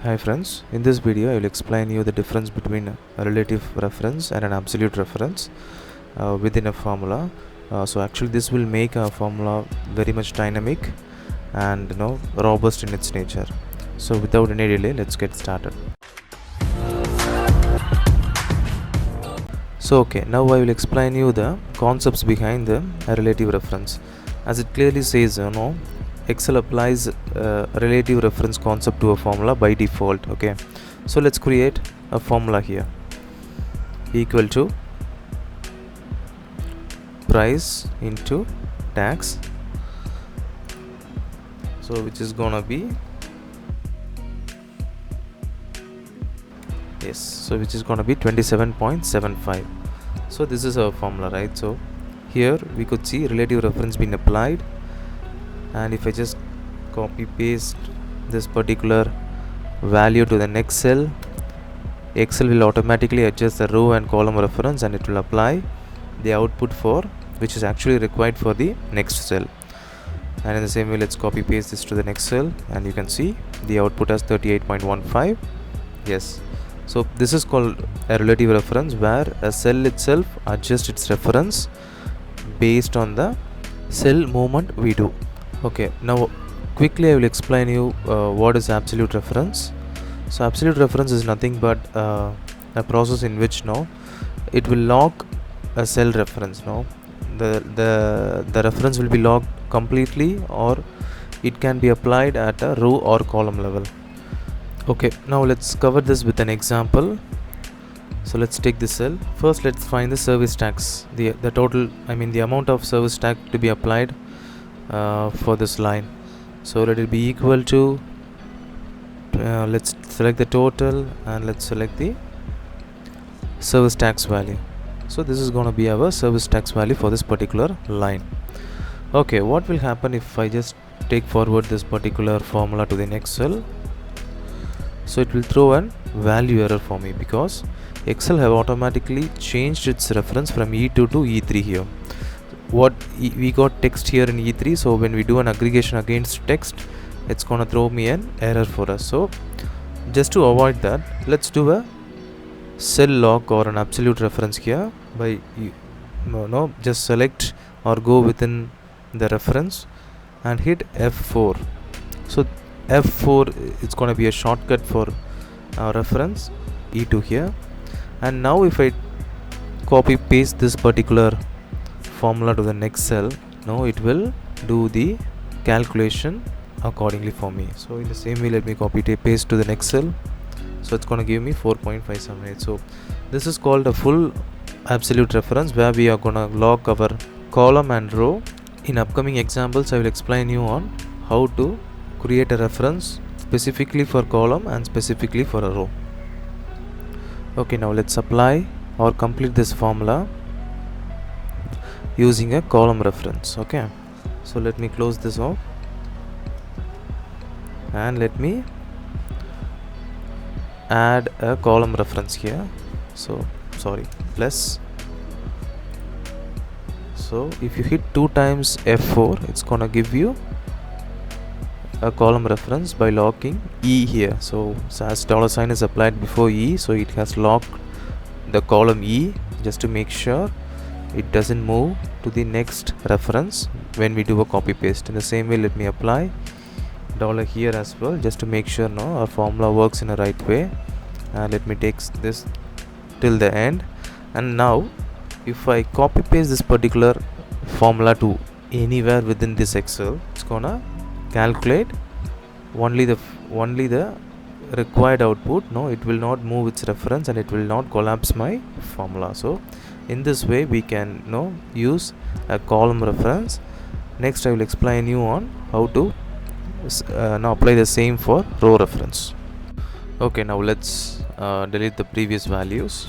Hi friends, in this video I will explain you the difference between a relative reference and an absolute reference within a formula. So actually this will make a formula very much dynamic and robust in its nature. So without any delay, let's get started. So okay, now I will explain you the concepts behind the relative reference. As it clearly says, Excel applies relative reference concept to a formula by default. Okay, so let's create a formula here equal to price into tax, so which is gonna be which is gonna be 27.75. so this is our formula, right? So here we could see relative reference being applied, and if I just copy paste this particular value to the next cell, Excel will automatically adjust the row and column reference and it will apply the output for which is actually required for the next cell. And in the same way, let's copy paste this to the next cell and you can see the output as 38.15. Yes, so this is called a relative reference, where a cell itself adjusts its reference based on the cell movement we do. Okay, now quickly I will explain you what is absolute reference. So absolute reference is nothing but a process in which it will lock a cell reference. The reference will be locked completely, or it can be applied at a row or column level. Okay, now let's cover this with an example. So let's take this cell. First let's find the service tax, the total, the amount of service tax to be applied for this line. So let it be equal to let's select the total and let's select the service tax value. So this is going to be our service tax value for this particular line. Okay, what will happen if I just take forward this particular formula to the next cell? So it will throw an value error for me because Excel have automatically changed its reference from E2 to E3 here. What we got text here in E3, so when we do an aggregation against text, it's gonna throw me an error for us. So just to avoid that, let's do a cell lock or an absolute reference here by just select or go within the reference and hit F4. so F4 it's gonna be a shortcut for our reference E2 here. And now if I copy paste this particular formula to the next cell, it will do the calculation accordingly for me. So in the same way, let me copy paste to the next cell. So it's going to give me 4.578. So this is called a full absolute reference, where we are going to lock our column and row. In upcoming examples I will explain you on how to create a reference specifically for column and specifically for a row. Okay, now let's apply or complete this formula using a column reference. Okay, so let me close this off and let me add a column reference here. So plus. So if you hit 2 times F4, it's gonna give you a column reference by locking E here. So as $sign is applied before E, so it has locked the column E just to make sure it doesn't move to the next reference when we do a copy paste. In the same way, let me apply $ here as well, just to make sure our formula works in a right way. Let me take this till the end. And now if I copy paste this particular formula to anywhere within this Excel, it's gonna calculate only the required output. It will not move its reference and it will not collapse my formula. So in this way we can use a column reference. Next I will explain you on how to now apply the same for row reference. Okay, now let's delete the previous values,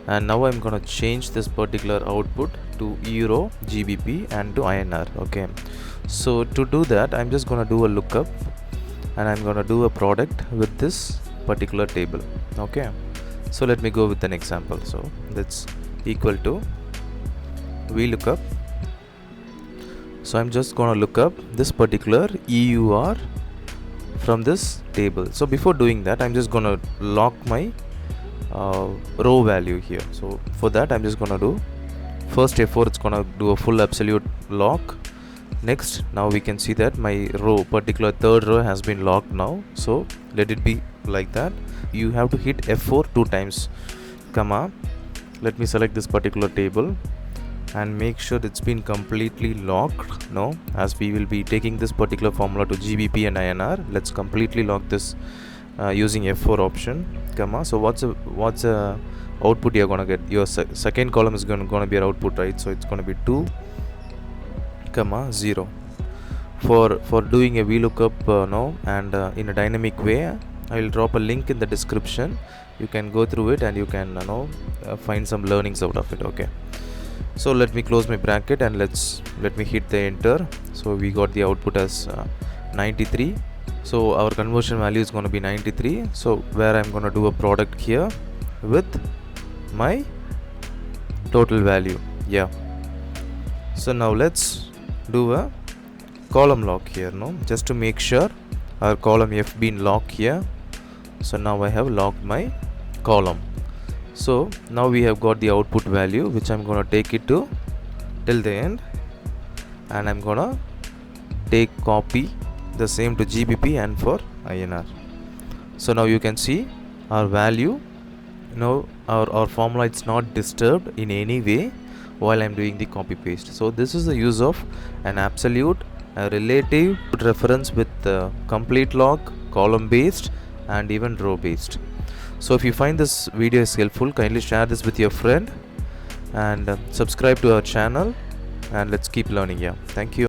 and now I'm gonna change this particular output to Euro, GBP and to INR. Okay, so to do that I'm just gonna do a lookup and I'm gonna do a product with this particular table. Okay, so let me go with an example. So that's equal to VLOOKUP. So I'm just gonna look up this particular EUR from this table. So before doing that, I'm just gonna lock my row value here. So for that, I'm just gonna do first F4, it's gonna do a full absolute lock. Next, now we can see that my row, particular third row, has been locked now. So let it be like that. You have to hit F4 2 times, comma. Let me select this particular table and make sure it's been completely locked now, as we will be taking this particular formula to GBP and INR. Let's completely lock this using F4 option, comma. So what's a output you're gonna get? Your second column is gonna be your output, right? So it's gonna be 2, comma 0. For doing a VLOOKUP now and in a dynamic way, I will drop a link in the description. You can go through it and you can find some learnings out of it. Okay, so let me close my bracket and let me hit the enter. So we got the output as 93. So our conversion value is going to be 93. So where I'm going to do a product here with my total value. Yeah, so now let's do a column lock here, just to make sure our column F been locked here. So now I have locked my column. So now we have got the output value, which I'm gonna take it to till the end, and I'm gonna copy the same to GBP and for INR. So now you can see our value, our formula, it's not disturbed in any way while I'm doing the copy paste. So this is the use of an absolute, a relative reference with complete lock, column based and even row based. So if you find this video is helpful, kindly share this with your friend and subscribe to our channel, and let's keep learning. Yeah, thank you.